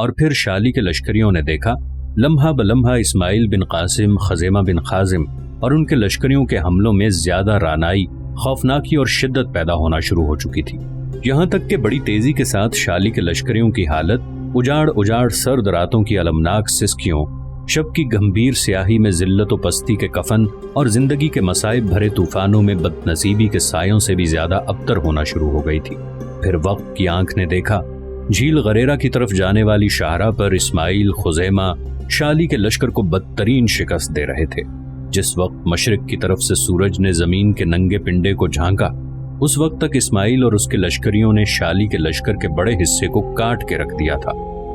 اور پھر شالی کے لشکریوں نے دیکھا لمحہ بلمحہ اسماعیل بن قاسم، خزیمہ بن خازم اور ان کے لشکریوں کے حملوں میں زیادہ رانائی، خوفناکی اور شدت پیدا ہونا شروع ہو چکی تھی، یہاں تک کہ بڑی تیزی کے ساتھ شالی کے لشکریوں کی حالت اجاڑ اجاڑ سرد راتوں کی المناک سسکیوں، شب کی گمبھیر سیاہی میں ذلت و پستی کے کفن اور زندگی کے مصائب بھرے طوفانوں میں بد نصیبی کے سایوں سے بھی زیادہ ابتر ہونا شروع ہو گئی تھی۔ پھر وقت کی آنکھ نے دیکھا جھیل غریرہ کی طرف جانے والی شاہراہ پر اسماعیل، خزیمہ شالی کے لشکر کو بدترین شکست دے رہے تھے۔ جس وقت مشرق کی طرف سے سورج نے زمین کے ننگے پنڈے کو جھانکا، اس وقت تک اسماعیل اور اس کے لشکریوں نے شالی کے لشکر کے بڑے حصے کو کاٹ کے رکھ دیا تھا۔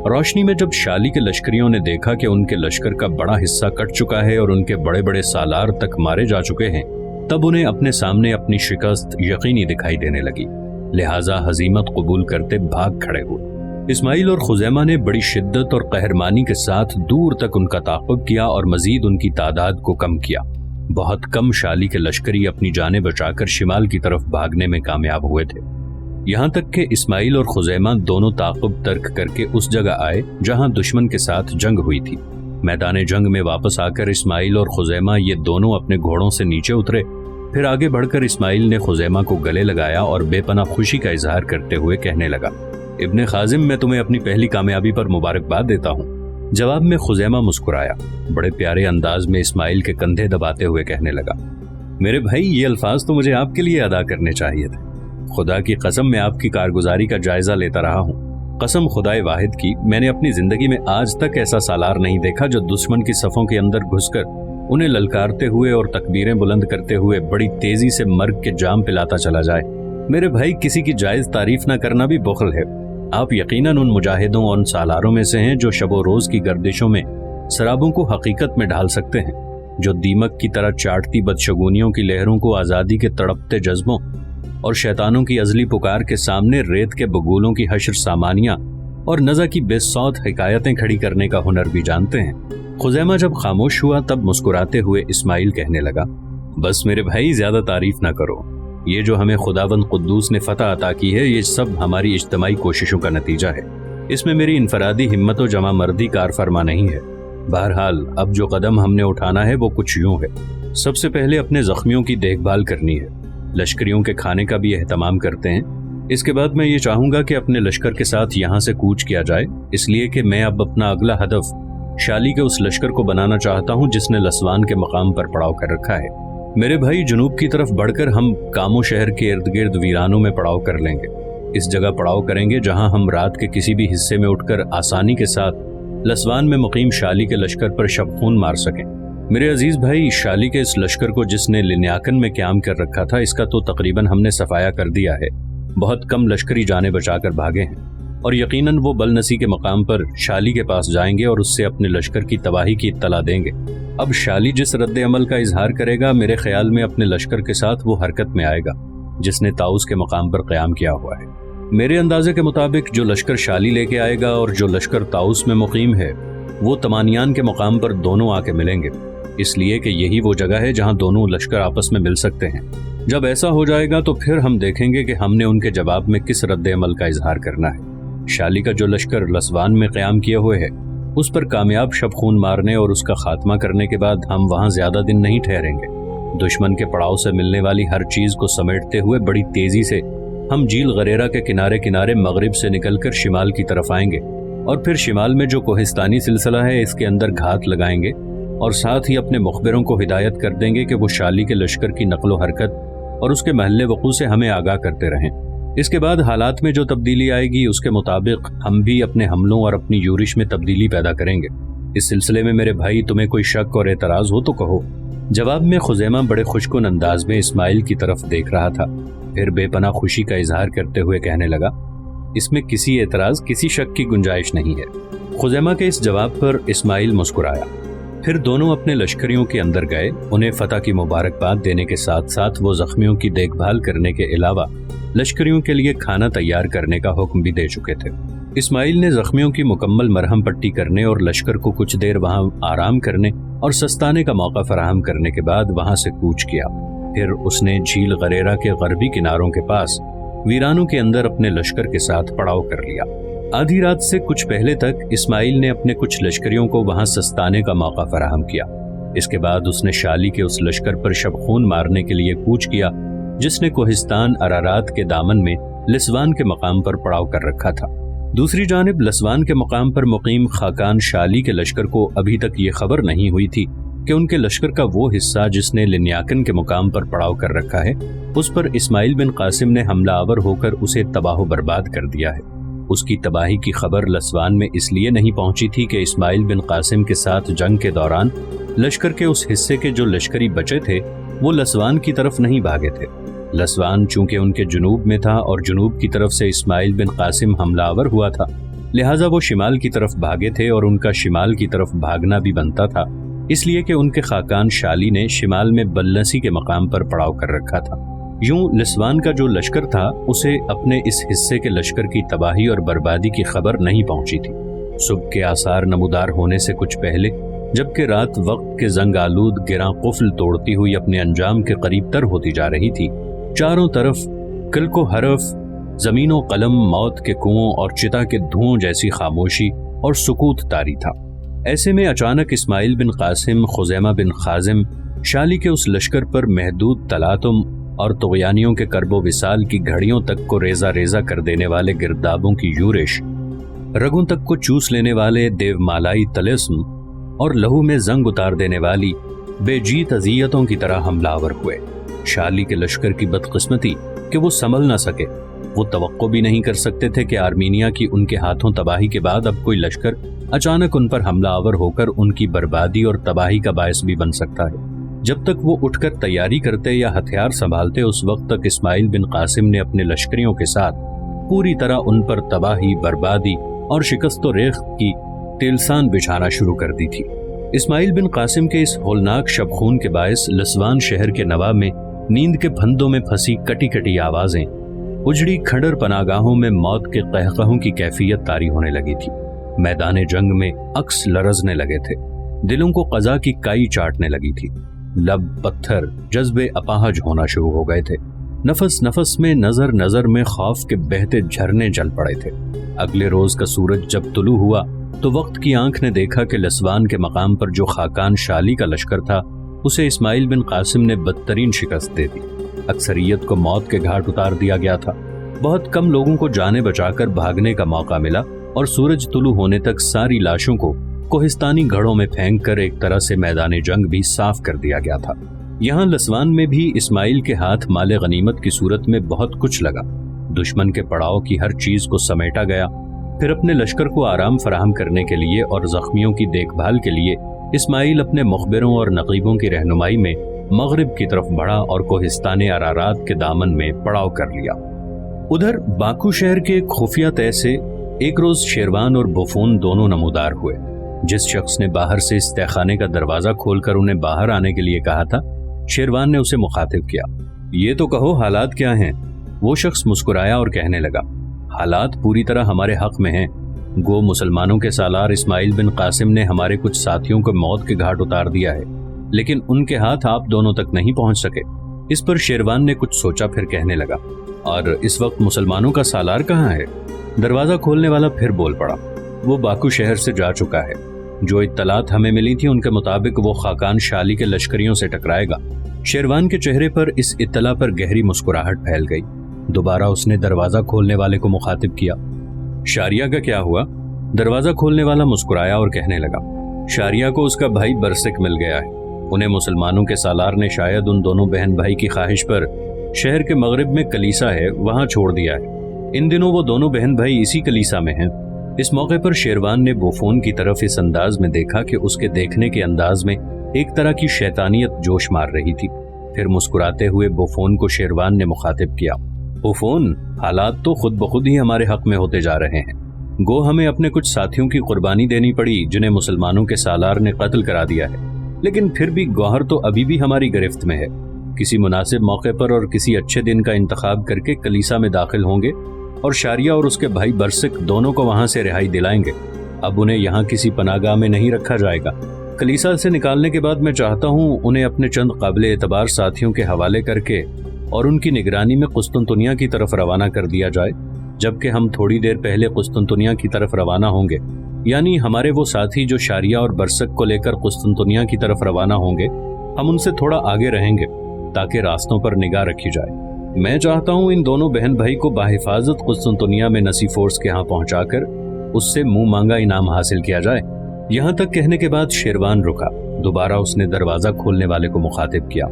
روشنی میں جب شالی کے لشکریوں نے دیکھا کہ ان کے لشکر کا بڑا حصہ کٹ چکا ہے اور ان کے بڑے بڑے سالار تک مارے جا چکے ہیں، تب انہیں اپنے سامنے اپنی شکست یقینی دکھائی دینے لگی، لہٰذا ہزیمت قبول کرتے بھاگ کھڑے ہوئے۔ اسماعیل اور خزیمہ نے بڑی شدت اور قہرمانی کے ساتھ دور تک ان کا تعاقب کیا اور مزید ان کی تعداد کو کم کیا۔ بہت کم شالی کے لشکری اپنی جانیں بچا کر شمال کی طرف بھاگنے میں کامیاب ہوئے تھے، یہاں تک کہ اسماعیل اور خزیمہ دونوں تعاقب ترک کر کے اس جگہ آئے جہاں دشمن کے ساتھ جنگ ہوئی تھی۔ میدان جنگ میں واپس آ کر اسماعیل اور خزیمہ یہ دونوں اپنے گھوڑوں سے نیچے اترے، پھر آگے بڑھ کر اسماعیل نے خزیمہ کو گلے لگایا اور بے پناہ خوشی کا اظہار کرتے ہوئے کہنے لگا، ابن خازم، میں تمہیں اپنی پہلی کامیابی پر مبارکباد دیتا ہوں۔ جواب میں خزیمہ مسکرایا، بڑے پیارے انداز میں اسماعیل کے کندھے دباتے ہوئے کہنے لگا، میرے بھائی یہ الفاظ تو مجھے آپ کے لیے ادا کرنے چاہیے تھے۔ خدا کی قسم میں آپ کی کارگزاری کا جائزہ لیتا رہا ہوں، قسم خدائے واحد کی میں نے اپنی زندگی میں آج تک ایسا سالار نہیں دیکھا جو دشمن کی صفوں کے اندر گھس کر انہیں للکارتے ہوئے اور تکبیریں بلند کرتے ہوئے بڑی تیزی سے مرگ کے جام پلاتا چلا جائے۔ میرے بھائی کسی کی جائز تعریف نہ کرنا بھی بخل ہے۔ آپ یقیناً ان مجاہدوں اور ان سالاروں میں سے ہیں جو شب و روز کی گردشوں میں سرابوں کو حقیقت میں ڈھال سکتے ہیں، جو دیمک کی طرح چاٹتی بدشگونیوں کی لہروں کو آزادی کے تڑپتے جذبوں اور شیطانوں کی ازلی پکار کے سامنے ریت کے بگولوں کی حشر سامانیاں اور نزع کی بے صوت حکایتیں کھڑی کرنے کا ہنر بھی جانتے ہیں۔ خزیمہ جب خاموش ہوا تب مسکراتے ہوئے اسماعیل کہنے لگا، بس میرے بھائی زیادہ تعریف نہ کرو، یہ جو ہمیں خداوند قدوس نے فتح عطا کی ہے یہ سب ہماری اجتماعی کوششوں کا نتیجہ ہے، اس میں میری انفرادی ہمت و جمع مردی کار فرما نہیں ہے۔ بہرحال اب جو قدم ہم نے اٹھانا ہے وہ کچھ یوں ہے، سب سے پہلے اپنے زخمیوں کی دیکھ بھال کرنی ہے، لشکریوں کے کھانے کا بھی اہتمام کرتے ہیں، اس کے بعد میں یہ چاہوں گا کہ اپنے لشکر کے ساتھ یہاں سے کوچ کیا جائے، اس لیے کہ میں اب اپنا اگلا ہدف شالی کے اس لشکر کو بنانا چاہتا ہوں جس نے لسوان کے مقام پر پڑاؤ کر رکھا ہے۔ میرے بھائی جنوب کی طرف بڑھ کر ہم کامو شہر کے ارد گرد ویرانوں میں پڑاؤ کر لیں گے، اس جگہ پڑاؤ کریں گے جہاں ہم رات کے کسی بھی حصے میں اٹھ کر آسانی کے ساتھ لسوان میں مقیم شالی کے لشکر پر شب خون مار سکیں۔ میرے عزیز بھائی، شالی کے اس لشکر کو جس نے لنیاکن میں قیام کر رکھا تھا اس کا تو تقریباً ہم نے صفایا کر دیا ہے، بہت کم لشکری جانے بچا کر بھاگے ہیں، اور یقیناً وہ بلنسی کے مقام پر شالی کے پاس جائیں گے اور اس سے اپنے لشکر کی تباہی کی اطلاع دیں گے۔ اب شالی جس رد عمل کا اظہار کرے گا میرے خیال میں اپنے لشکر کے ساتھ وہ حرکت میں آئے گا جس نے طاؤس کے مقام پر قیام کیا ہوا ہے۔ میرے اندازے کے مطابق جو لشکر شالی لے کے آئے گا اور جو لشکر طاؤس میں مقیم ہے وہ تمانیان کے مقام پر دونوں آ کے ملیں گے، اس لیے کہ یہی وہ جگہ ہے جہاں دونوں لشکر آپس میں مل سکتے ہیں۔ جب ایسا ہو جائے گا تو پھر ہم دیکھیں گے کہ ہم نے ان کے جواب میں کس رد عمل کا اظہار کرنا ہے۔ شالی کا جو لشکر لسوان میں قیام کیے ہوئے ہے اس پر کامیاب شب خون مارنے اور اس کا خاتمہ کرنے کے بعد ہم وہاں زیادہ دن نہیں ٹھہریں گے۔ دشمن کے پڑاؤ سے ملنے والی ہر چیز کو سمیٹتے ہوئے بڑی تیزی سے ہم جھیل غریرہ کے کنارے کنارے مغرب سے نکل کر شمال کی طرف آئیں گے، اور پھر شمال میں جو کوہستانی سلسلہ ہے اس کے اندر گھات لگائیں گے، اور ساتھ ہی اپنے مخبروں کو ہدایت کر دیں گے کہ وہ شالی کے لشکر کی نقل و حرکت اور اس کے محل وقوع سے ہمیں آگاہ کرتے رہیں۔ اس کے بعد حالات میں جو تبدیلی آئے گی اس کے مطابق ہم بھی اپنے حملوں اور اپنی یورش میں تبدیلی پیدا کریں گے۔ اس سلسلے میں میرے بھائی تمہیں کوئی شک اور اعتراض ہو تو کہو۔ جواب میں خزیمہ بڑے خوشکن انداز میں اسماعیل کی طرف دیکھ رہا تھا، پھر بے پناہ خوشی کا اظہار کرتے ہوئے کہنے لگا، اس میں کسی اعتراض کسی شک کی گنجائش نہیں ہے۔ خزیمہ کے اس جواب پر اسماعیل مسکرایا، پھر دونوں اپنے لشکریوں کے اندر گئے، انہیں فتح کی مبارکباد دینے کے ساتھ ساتھ وہ زخمیوں کی دیکھ بھال کرنے کے علاوہ لشکریوں کے لیے کھانا تیار کرنے کا حکم بھی دے چکے تھے۔ اسماعیل نے زخمیوں کی مکمل مرہم پٹی کرنے اور لشکر کو کچھ دیر وہاں آرام کرنے اور سستانے کا موقع فراہم کرنے کے بعد وہاں سے کوچ کیا۔ پھر اس نے جھیل غریرہ کے غربی کناروں کے پاس ویرانوں کے اندر اپنے لشکر کے ساتھ پڑاؤ کر لیا۔ آدھی رات سے کچھ پہلے تک اسماعیل نے اپنے کچھ لشکریوں کو وہاں سستانے کا موقع فراہم کیا۔ اس کے بعد اس نے شالی کے اس لشکر پر شبخون مارنے کے لیے کوچ کیا جس نے کوہستان ارارات کے دامن میں لسوان کے مقام پر پڑاؤ کر رکھا تھا۔ دوسری جانب لسوان کے مقام پر مقیم خاقان شالی کے لشکر کو ابھی تک یہ خبر نہیں ہوئی تھی کہ ان کے لشکر کا وہ حصہ جس نے لنیاکن کے مقام پر پڑاؤ کر رکھا ہے اس پر اسماعیل بن قاسم نے حملہ آور ہو کر اسے تباہ و برباد کر دیا ہے۔ اس کی تباہی کی خبر لسوان میں اس لیے نہیں پہنچی تھی کہ اسماعیل بن قاسم کے ساتھ جنگ کے دوران لشکر کے اس حصے کے جو لشکری بچے تھے وہ لسوان کی طرف نہیں بھاگے تھے۔ لسوان چونکہ ان کے جنوب میں تھا اور جنوب کی طرف سے اسماعیل بن قاسم حملہ آور ہوا تھا، لہٰذا وہ شمال کی طرف بھاگے تھے اور ان کا شمال کی طرف بھاگنا بھی بنتا تھا، اس لیے کہ ان کے خاقان شالی نے شمال میں بلنسی کے مقام پر پڑاؤ کر رکھا تھا۔ یوں لسوان کا جو لشکر تھا اسے اپنے اس حصے کے لشکر کی تباہی اور بربادی کی خبر نہیں پہنچی تھی۔ صبح کے آثار نمودار ہونے سے کچھ پہلے جبکہ رات وقت کے زنگ آلود گراں قفل توڑتی ہوئی اپنے انجام کے قریب تر ہوتی جا رہی تھی، چاروں طرف کلک و حرف، زمین و قلم، موت کے کنووں اور چتا کے دھوؤں جیسی خاموشی اور سکوت طاری تھا۔ ایسے میں اچانک اسماعیل بن قاسم خزیمہ بن خازم شالی کے اس لشکر پر محدود تلاطم اور طغیانیوں کے کرب و وصال کی گھڑیوں تک کو ریزہ ریزہ کر دینے والے گردابوں کی یورش، رگوں تک کو چوس لینے والے دیو مالائی طلسم اور لہو میں زنگ اتار دینے والی بے جیت اذیتوں کی طرح حملہ آور ہوئے۔ شالی کے لشکر کی بدقسمتی کہ وہ سنبھل نہ سکے۔ وہ توقع بھی نہیں کر سکتے تھے کہ آرمینیا کی ان کے ہاتھوں تباہی کے بعد اب کوئی لشکر اچانک ان پر حملہ آور ہو کر ان کی بربادی اور تباہی کا باعث بھی بن سکتا ہے۔ جب تک وہ اٹھ کر تیاری کرتے یا ہتھیار سنبھالتے اس وقت تک اسماعیل بن قاسم نے اپنے لشکریوں کے ساتھ پوری طرح ان پر تباہی، بربادی اور شکست و ریخت کی تلسان بچھانا شروع کر دی تھی۔ اسماعیل بن قاسم کے اس ہولناک شبخون کے باعث لسوان شہر کے نوا میں نیند کے پھندوں میں پھنسی کٹی کٹی آوازیں، اجڑی کھڈر پناگاہوں میں موت کے قہقہوں کی کیفیت طاری ہونے لگی تھی۔ میدان جنگ میں عکس لرزنے لگے تھے، دلوں کو قضا کی کائی چاٹنے لگی تھی، لب پتھر جذبے اپاہج ہونا شروع ہو گئے تھے، نفس نفس میں نظر نظر میں خوف کے بہتے جھرنے جل پڑے تھے۔ اگلے روز کا سورج جب طلوع ہوا تو وقت کی آنکھ نے دیکھا کہ لسوان کے مقام پر جو خاقان شالی کا لشکر تھا اسے اسماعیل بن قاسم نے بدترین شکست دے دی۔ اکثریت کو موت کے گھاٹ اتار دیا گیا تھا۔ بہت کم لوگوں کو جانیں بچا کر بھاگنے کا موقع ملا اور سورج طلوع ہونے تک ساری لاشوں کو کوہستانی گھڑوں میں پھینک کر ایک طرح سے میدان جنگ بھی صاف کر دیا گیا تھا۔ یہاں لسوان میں بھی اسماعیل کے ہاتھ مال غنیمت کی صورت میں بہت کچھ لگا۔ دشمن کے پڑاؤ کی ہر چیز کو سمیٹا گیا۔ پھر اپنے لشکر کو آرام فراہم کرنے کے لیے اور زخمیوں کی دیکھ بھال کے لیے اسماعیل اپنے مخبروں اور نقیبوں کی رہنمائی میں مغرب کی طرف بڑھا اور کوہستان ارارات کے دامن میں پڑاؤ کر لیا۔ ادھر باکو شہر کے خفیہ طے سے ایک روز شیروان اور بوفون دونوں نمودار ہوئے۔ جس شخص نے باہر سے اس تہخانے کا دروازہ کھول کر انہیں باہر آنے کے لیے کہا تھا، شیروان نے اسے مخاطب کیا، یہ تو کہو حالات کیا ہیں؟ وہ شخص مسکرایا اور کہنے لگا، حالات پوری طرح ہمارے حق میں ہیں۔ گو مسلمانوں کے سالار اسماعیل بن قاسم نے ہمارے کچھ ساتھیوں کو موت کے گھاٹ اتار دیا ہے، لیکن ان کے ہاتھ آپ دونوں تک نہیں پہنچ سکے۔ اس پر شیروان نے کچھ سوچا پھر کہنے لگا، اور اس وقت مسلمانوں کا سالار کہاں ہے؟ دروازہ کھولنے والا پھر بول پڑا، وہ باکو شہر سے جا چکا ہے۔ جو اطلاعات ہمیں ملی تھی ان کے مطابق وہ خاقان شالی کے لشکریوں سے ٹکرائے گا۔ شیروان کے چہرے پر اس اطلاع پر گہری مسکراہٹ پھیل گئی۔ دوبارہ اس نے دروازہ کھولنے والے کو مخاطب کیا، شاریہ کا کیا ہوا؟ دروازہ کھولنے والا مسکرایا اور کہنے لگا، شاریہ کو اس کا بھائی برسک مل گیا ہے۔ انہیں مسلمانوں کے سالار نے شاید ان دونوں بہن بھائی کی خواہش پر شہر کے مغرب میں کلیسا ہے وہاں چھوڑ دیا ہے۔ ان دنوں وہ دونوں بہن بھائی اسی کلیسا میں ہیں۔ اس موقع پر شیروان نے بوفون کی طرف اس انداز میں دیکھا کہ اس کے دیکھنے کے انداز میں ایک طرح کی شیطانیت جوش مار رہی تھی۔ پھر مسکراتے ہوئے بوفون کو شیروان نے مخاطب کیا، بوفون، حالات تو خود بخود ہی ہمارے حق میں ہوتے جا رہے ہیں۔ گو ہمیں اپنے کچھ ساتھیوں کی قربانی دینی پڑی جنہیں مسلمانوں کے سالار نے قتل کرا دیا ہے، لیکن پھر بھی گوہر تو ابھی بھی ہماری گرفت میں ہے۔ کسی مناسب موقع پر اور کسی اچھے دن کا انتخاب کر کے کلیسا میں داخل ہوں گے اور شاریہ اور اس کے بھائی برسک دونوں کو وہاں سے رہائی دلائیں گے۔ اب انہیں یہاں کسی پناہ گاہ میں نہیں رکھا جائے گا۔ کلیسا سے نکالنے کے بعد میں چاہتا ہوں انہیں اپنے چند قابل اعتبار ساتھیوں کے حوالے کر کے اور ان کی نگرانی میں قسطنطنیہ کی طرف روانہ کر دیا جائے۔ जबकि हम थोड़ी देर पहले कुस्तुनतुनिया की तरफ रवाना होंगे, यानी हमारे वो साथी जो शारिया और बरसक को लेकर कुस्तुनतुनिया की तरफ रवाना होंगे, हम उनसे थोड़ा आगे रहेंगे ताकि रास्तों पर निगाह रखी जाए। मैं चाहता हूँ इन दोनों बहन भाई को बाहिफाजत कुस्तुनतुनिया में नसी फोर्स के यहाँ पहुंचाकर उससे मुंह मांगा इनाम हासिल किया जाए। यहाँ तक कहने के बाद शेरवान रुका। दोबारा उसने दरवाजा खोलने वाले को मुखातिब किया।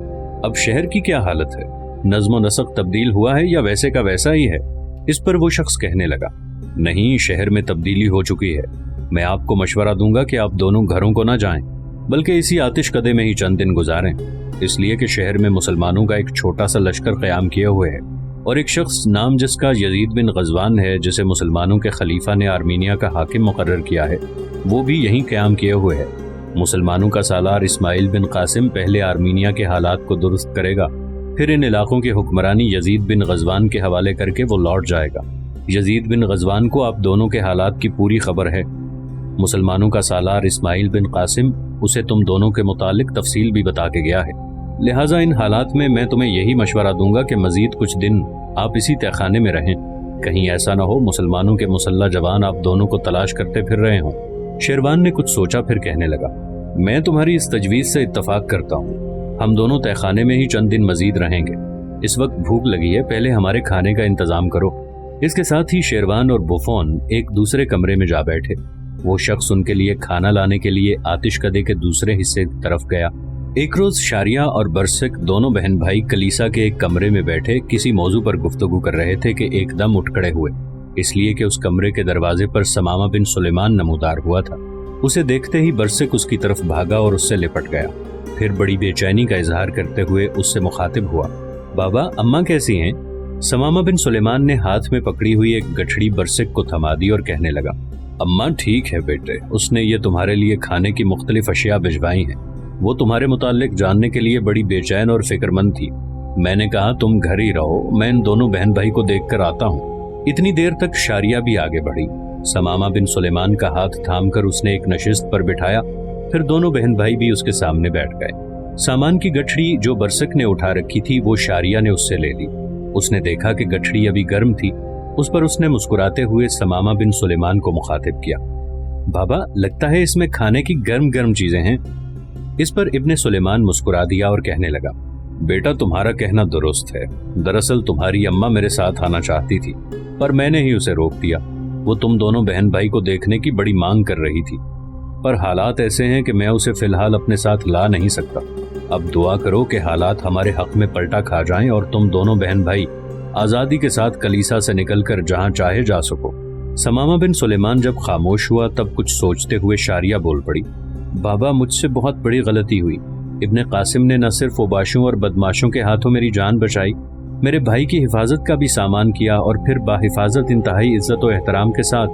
अब शहर की क्या हालत है? नज़्म व नसक तब्दील हुआ है या वैसे का वैसा ही है? इस पर वो शख्स कहने लगा, नहीं, शहर में तब्दीली हो चुकी है। मैं आपको मशवरा दूंगा कि आप दोनों घरों को ना जाएं, बल्कि इसी आतिश कदे में ही चंद दिन गुजारें, इसलिए कि शहर में मुसलमानों का एक छोटा सा लश्कर क़याम किए हुए है और एक शख्स नाम जिसका यजीद बिन गज़वान है, जिसे मुसलमानों के खलीफा ने आर्मीनिया का हाकिम मुकर्रर किया है, वो भी यहीं क़याम किए हुए है। मुसलमानों का सालार इस्माइल बिन कासिम पहले आर्मीनिया के हालात को दुरुस्त करेगा, फिर इन इलाकों की हुक्मरानी यजीद बिन गज़वान के हवाले करके वो लौट जाएगा। यजीद बिन गज़वान को आप दोनों के हालात की पूरी खबर है। मुसलमानों का सालार इस्माइल बिन कासिम उसे तुम दोनों के मुतालिक तफसील भी बता के गया है। लिहाजा इन हालात में मैं तुम्हें यही मशवरा दूंगा कि मजीद कुछ दिन आप इसी तहखाने में रहें, कहीं ऐसा ना हो मुसलमानों के मुसल्ला जवान आप दोनों को तलाश करते फिर रहे हों। शेरवान ने कुछ सोचा, फिर कहने लगा, मैं तुम्हारी इस तजवीज़ से इत्तफाक करता हूँ। हम दोनों तहखाने में ही चंद दिन मजीद रहेंगे। इस वक्त भूख लगी है, पहले हमारे खाने का इंतजाम करो। इसके साथ ही शेरवान और बुफोन एक दूसरे कमरे में जा बैठे। वो शख्स उनके लिए खाना लाने के लिए आतिश कदे के दूसरे हिस्से की तरफ गया। एक रोज शारिया और बरसक दोनों बहन भाई कलीसा के एक कमरे में बैठे किसी मौजू पर गुफ्तगू कर रहे थे कि एकदम उठ खड़े हुए, इसलिए कि उस कमरे के दरवाजे पर समामा बिन सुलेमान नमूदार हुआ था। उसे देखते ही बरसक उसकी तरफ भागा और उससे लिपट गया। फिर बड़ी बेचैनी का इजहार करते हुए उससे मुखातिब हुआ, बाबा, अम्मा कैसी हैं? समामा बिन सुलेमान ने हाथ में पकड़ी हुई एक गठड़ी बरसक को थमा दी और कहने लगा, अम्मा ठीक है बेटे, उसने ये तुम्हारे लिए खाने की मुख्तलिफ अशिया भिजवाई हैं। वो तुम्हारे मुताल्लिक जानने के लिए बड़ी बेचैन और फिक्रमंद थी। मैंने कहा तुम घर ही रहो, मैं इन दोनों बहन भाई को देख कर आता हूँ। इतनी देर तक शारिया भी आगे बढ़ी। समामा बिन सुलेमान का हाथ थामकर उसने एक नशिस्त पर बिठाया, फिर दोनों बहन भाई भी उसके सामने बैठ गए। सामान की गठड़ी जो बरसक ने उठा रखी थी वो शारिया ने उससे ले ली। उसने देखा कि गठड़ी अभी गर्म थी। उस पर उसने मुस्कुराते हुए समामा बिन सुलेमान को मुखातिब किया, बाबा, लगता है इसमें खाने की गर्म गर्म चीजें हैं। इस पर इब्ने सुलेमान मुस्कुरा दिया और कहने लगा, बेटा, तुम्हारा कहना दुरुस्त है। दरअसल तुम्हारी अम्मा मेरे साथ आना चाहती थी, पर मैंने ही उसे रोक दिया। वो तुम दोनों बहन भाई को देखने की बड़ी मांग कर रही थी, पर हालात ऐसे हैं कि मैं उसे फिलहाल अपने साथ ला नहीं सकता। अब दुआ करो कि हालात हमारे हक में पलटा खा जाएं और तुम दोनों बहन भाई आज़ादी के साथ कलीसा से निकलकर जहां चाहे जा सको। समामा बिन सुलेमान जब खामोश हुआ तब कुछ सोचते हुए शारिया बोल पड़ी, बाबा, मुझसे बहुत बड़ी गलती हुई। इब्ने कासिम ने न सिर्फ ओबाशों और बदमाशों के हाथों मेरी जान बचाई, मेरे भाई की हिफाजत का भी सामान किया और फिर बाहिफाजत इंतहाई इज्जत और एहतराम के साथ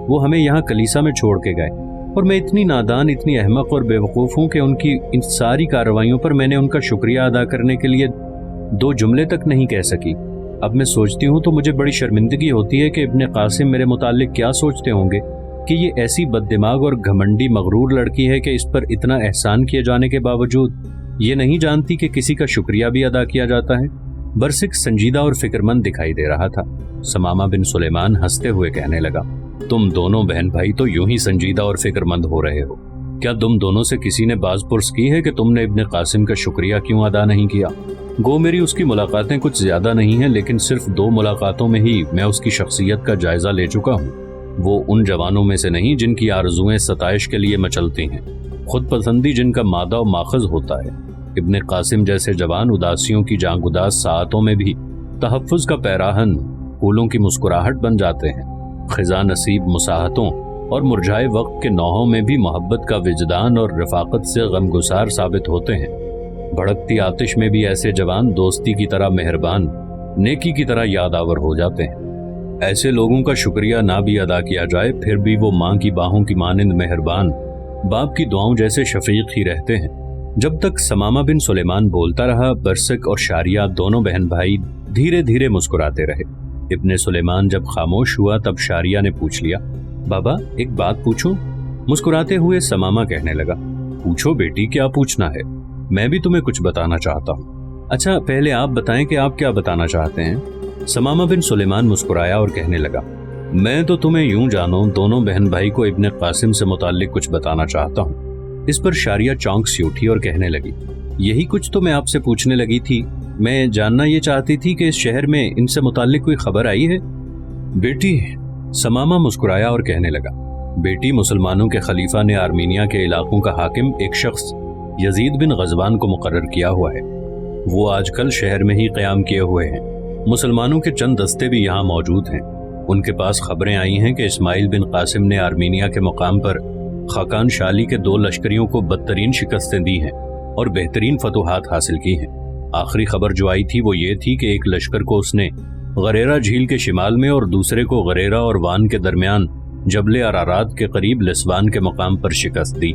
वो हमें यहाँ कलीसा में छोड़ के गए। और मैं इतनी नादान, इतनी अहमक और बेवकूफ़ हूँ कि उनकी इन सारी कार्रवाइयों पर मैंने उनका शुक्रिया अदा करने के लिए 2 जुमले तक नहीं कह सकी। अब मैं सोचती हूँ तो मुझे बड़ी शर्मिंदगी होती है कि इब्ने कासिम मेरे मुताल्लिक क्या सोचते होंगे कि ये ऐसी बददिमाग और घमंडी मगरूर लड़की है कि इस पर इतना एहसान किए जाने के बावजूद ये नहीं जानती कि किसी का शुक्रिया भी अदा किया जाता है। बरसक संजीदा और फिक्रमंद दिखाई दे रहा था। समामा बिन सुलेमान हंसते हुए कहने लगा, तुम दोनों बहन भाई तो यूं ही संजीदा और फिक्रमंद हो रहे हो। क्या तुम दोनों से किसी ने बाज़पुर्स की है कि तुमने इब्ने कासिम का शुक्रिया क्यों अदा नहीं किया? गो मेरी उसकी मुलाकातें कुछ ज्यादा नहीं हैं, लेकिन सिर्फ 2 मुलाकातों में ही मैं उसकी शख्सियत का जायजा ले चुका हूँ। वो उन जवानों में से नहीं जिनकी आरज़ुएं सताइश के लिए मचलती हैं, खुद पसंदी जिनका मादा और माखज़ होता है। इब्ने कासिम जैसे जवान उदासियों की जांगुदास साअतों में भी तहफ़्फ़ुज़ का पैराहन, फूलों की मुस्कुराहट बन जाते हैं। ख़िज़ा नसीब मुसाहतों और मुरझाए वक्त के नौहों में भी मोहब्बत का विजदान और रफ़ाक़त से गमगुसार साबित होते हैं। भड़कती आतिश में भी ऐसे जवान दोस्ती की तरह मेहरबान, नेकी की तरह यादावर हो जाते हैं। ऐसे लोगों का शुक्रिया ना भी अदा किया जाए फिर भी वो माँ की बाहों की मानिंद मेहरबान, बाप की दुआओं जैसे शफीक ही रहते हैं। जब तक समामा बिन सुलेमान बोलता रहा, बरसक और शारिया दोनों बहन भाई धीरे धीरे मुस्कुराते रहे। इब्ने सुलेमान जब खामोश हुआ तब शारिया ने पूछ लिया, बाबा, एक बात पूछूं? मुस्कुराते हुए समामा कहने लगा, पूछो बेटी, क्या पूछना है? मैं भी तुम्हें कुछ बताना चाहता हूँ। अच्छा, पहले आप बताएं कि आप क्या बताना चाहते हैं। समामा बिन सुलेमान मुस्कुराया और कहने लगा, मैं तो तुम्हें यूं जानो दोनों बहन भाई को इब्ने कासिम से मुताल्लिक कुछ बताना चाहता हूँ। इस पर शारिया चौंक सी उठी और कहने लगी, यही कुछ तो मैं आपसे पूछने लगी थी। मैं जानना ये चाहती थी कि इस शहर में इनसे मुताल्लिक कोई खबर आई है। बेटी, समामा मुस्कुराया और कहने लगा, बेटी, मुसलमानों के खलीफा ने आर्मीनिया के इलाकों का हाकिम एक शख्स यजीद बिन गजवान को मुकर्रर किया हुआ है। वो आजकल शहर में ही क़याम किए हुए हैं। मुसलमानों के चंद दस्ते भी यहाँ मौजूद हैं। उनके पास खबरें आई हैं कि इस्माइल बिन कासिम ने आर्मीनिया के मुकाम पर खाकान शाली के 2 लश्करियों को बदतरीन शिकस्तें दी हैं और बेहतरीन फतुहात हासिल की हैं। आखिरी खबर जो आई थी वो ये थी कि एक लश्कर को उसने गरेरा झील के शिमाल में और दूसरे को गरेरा और वान के दरमियान जबले अरारात के करीब लिस्वान के मुकाम पर शिकस्त दी।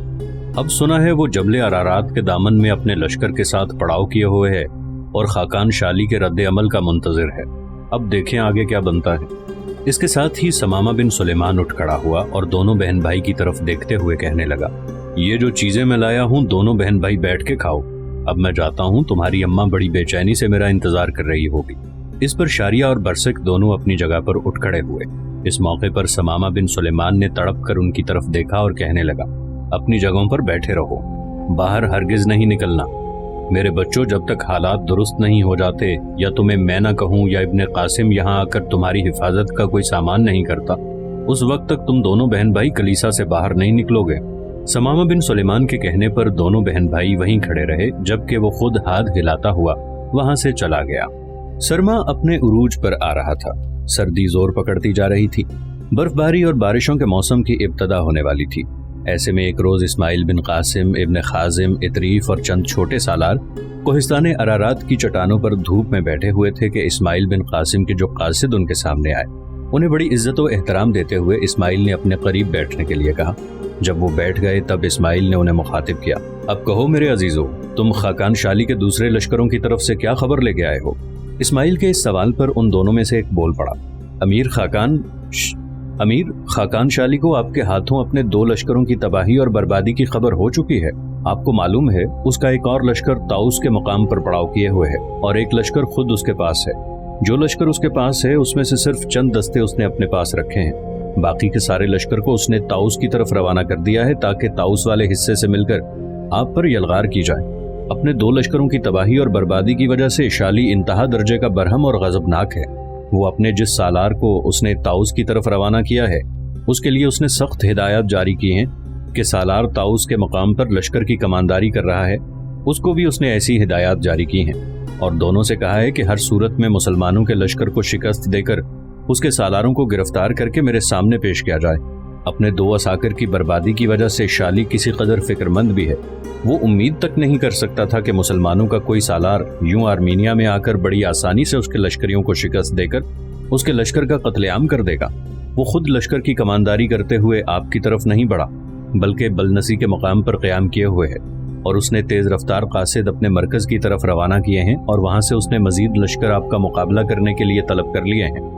अब सुना है वो जबले अरारात के दामन में अपने लश्कर के साथ पड़ाव किए हुए है और खाकान शाली के रद्द अमल का मुंतजिर है। अब देखें आगे क्या बनता है। इसके साथ ही समामा बिन सुलेमान उठ खड़ा हुआ और दोनों बहन भाई की तरफ देखते हुए कहने लगा, ये जो चीजें मैं लाया हूँ दोनों बहन भाई बैठ के खाओ। अब मैं जाता हूँ, तुम्हारी अम्मा बड़ी बेचैनी से मेरा इंतजार कर रही होगी। इस पर शारिया और बरसक दोनों अपनी जगह पर उठ खड़े हुए। इस मौके पर समामा बिन सुलेमान ने तड़प कर उनकी तरफ देखा और कहने लगा, अपनी जगहों पर बैठे रहो, बाहर हरगिज नहीं निकलना। मेरे बच्चों, जब तक हालात दुरुस्त नहीं हो जाते या तुम्हें मैं ना कहूँ या इब्ने कासिम यहाँ आकर तुम्हारी हिफाजत का कोई सामान नहीं करता, उस वक्त तक तुम दोनों बहन भाई कलीसा से बाहर नहीं निकलोगे। समामा बिन सुलेमान के कहने पर दोनों बहन भाई वहीं खड़े रहे, जबकि वो खुद हाथ हिलाता हुआ वहां से चला गया। सरमा अपने उरूज पर आ रहा था। सर्दी जोर पकड़ती जा रही थी। बर्फबारी और बारिशों के मौसम की इब्तदा होने वाली थी। ऐसे में एक रोज इस्माइल बिन कासिम, इब्ने खाजिम, इतरीफ और चंद छोटे सालार कोहिस्तान अरारात की चट्टानों पर धूप में बैठे हुए थे कि इस्माइल बिन कासिम के जो कासिद उनके सामने आए। उन्हें बड़ी इज्जत और एहतराम देते हुए इस्माइल ने अपने करीब बैठने के लिए कहा। जब वो बैठ गए तब इस्माइल ने उन्हें मुखातिब किया, अब कहो मेरे अजीजों, तुम खाकान शाली के दूसरे लश्करों की तरफ से क्या खबर लेके आए हो? इस्माइल के इस सवाल पर उन दोनों में से एक बोल पड़ा, अमीर खाकान शाली को आपके हाथों अपने 2 लश्करों की तबाही और बर्बादी की खबर हो चुकी है। आपको मालूम है उसका एक और लश्कर ताउस के मकाम पर पड़ाव किए हुए है और एक लश्कर खुद उसके पास है। जो लश्कर उसके पास है उसमें से सिर्फ चंद दस्ते उसने अपने पास रखे हैं। बाकी के सारे लश्कर को उसने ताउस की तरफ रवाना कर दिया है ताकि ताउस वाले हिस्से से मिलकर आप पर यलगार की जाए। अपने 2 लश्करों की तबाही और बर्बादी की वजह से शाली इंतहा दर्जे का बरहम और गजबनाक है। वो अपने जिस सालार को उसने ताउस की तरफ रवाना किया है उसके लिए उसने सख्त हिदायत जारी की हैं कि सालार ताउस के मकाम पर लश्कर की कमांदारी कर रहा है, उसको भी उसने ऐसी हिदायत जारी की हैं और दोनों से कहा है कि हर सूरत में मुसलमानों के लश्कर को शिकस्त देकर उसके सालारों को गिरफ्तार करके मेरे सामने पेश किया जाए। अपने 2 असाकर की बर्बादी की वजह से शाली किसी कदर फिक्रमंद भी है। वो उम्मीद तक नहीं कर सकता था कि मुसलमानों का कोई सालार यूं आर्मीनिया में आकर बड़ी आसानी से उसके लश्करियों को शिकस्त देकर उसके लश्कर का कत्लेआम कर देगा। वो खुद लश्कर की कमांदारी करते हुए आपकी तरफ नहीं बढ़ा, बल्कि बलनसी के मकाम पर क़याम किए हुए है और उसने तेज रफ्तार कासिद अपने मरकज की तरफ रवाना किए हैं और वहां से उसने मजीद लश्कर आपका मुकाबला करने के लिए तलब कर लिए हैं।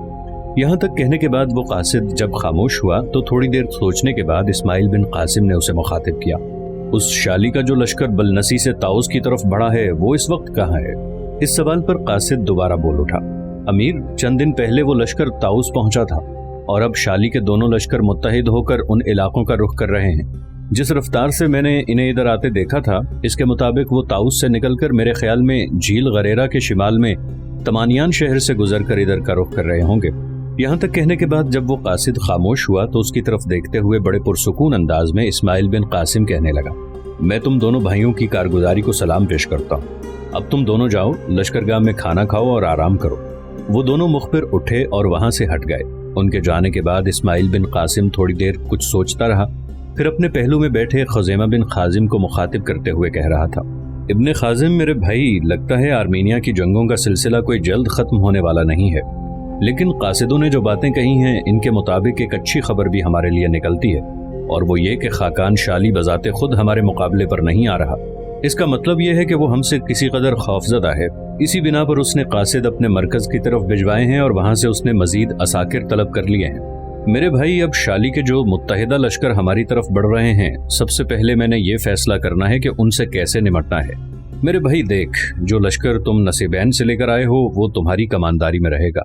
यहाँ तक कहने के बाद वो कासिद जब खामोश हुआ तो थोड़ी देर सोचने के बाद इस्माइल बिन कासिम ने उसे मुखातिब किया, उस शाली का जो लश्कर बलनसी से ताउस की तरफ बढ़ा है वो इस वक्त कहाँ है? इस सवाल पर कासिद दोबारा बोल उठा, अमीर, चंद दिन पहले वो लश्कर ताउस पहुंचा था और अब शाली के दोनों लश्कर मुत्तहिद होकर उन इलाकों का रुख कर रहे हैं। जिस रफ्तार से मैंने इन्हें इधर आते देखा था इसके मुताबिक वो ताउस से निकलकर मेरे ख्याल में झील गरेरा के शिमाल में तमानियान शहर से गुजर कर इधर का रुख कर रहे होंगे। यहाँ तक कहने के बाद जब वो कासिद खामोश हुआ तो उसकी तरफ देखते हुए बड़े पुरसुकून अंदाज में इस्माइल बिन कासिम कहने लगा, मैं तुम दोनों भाइयों की कारगुजारी को सलाम पेश करता हूँ। अब तुम दोनों जाओ, लश्करगाह में खाना खाओ और आराम करो। वो दोनों मुखबिर उठे और वहां से हट गए। उनके जाने के बाद इस्माइल बिन कासिम थोड़ी देर कुछ सोचता रहा, फिर अपने पहलू में बैठे खज़ेमा बिन खाजिम को मुखातिब करते हुए कह रहा था, इब्ने खाजिम, मेरे भाई, लगता है आर्मीनिया की जंगों का सिलसिला कोई जल्द खत्म होने वाला नहीं है, लेकिन कासिदों ने जो बातें कही हैं इनके मुताबिक एक अच्छी खबर भी हमारे लिए निकलती है और वो ये कि खाकान शाली बजाते खुद हमारे मुकाबले पर नहीं आ रहा। इसका मतलब यह है कि वो हमसे किसी कदर खौफजदा है। इसी बिना पर उसने कासिद अपने मरकज की तरफ भिजवाए हैं और वहां से उसने मजीद असाकिर तलब कर लिए हैं। मेरे भाई, अब शाली के जो मुत्तहिदा लश्कर हमारी तरफ बढ़ रहे हैं, सबसे पहले मैंने ये फैसला करना है कि उनसे कैसे निपटना है। मेरे भाई देख, जो लश्कर तुम नसीबैन से लेकर आए हो वो तुम्हारी कमानदारी में रहेगा।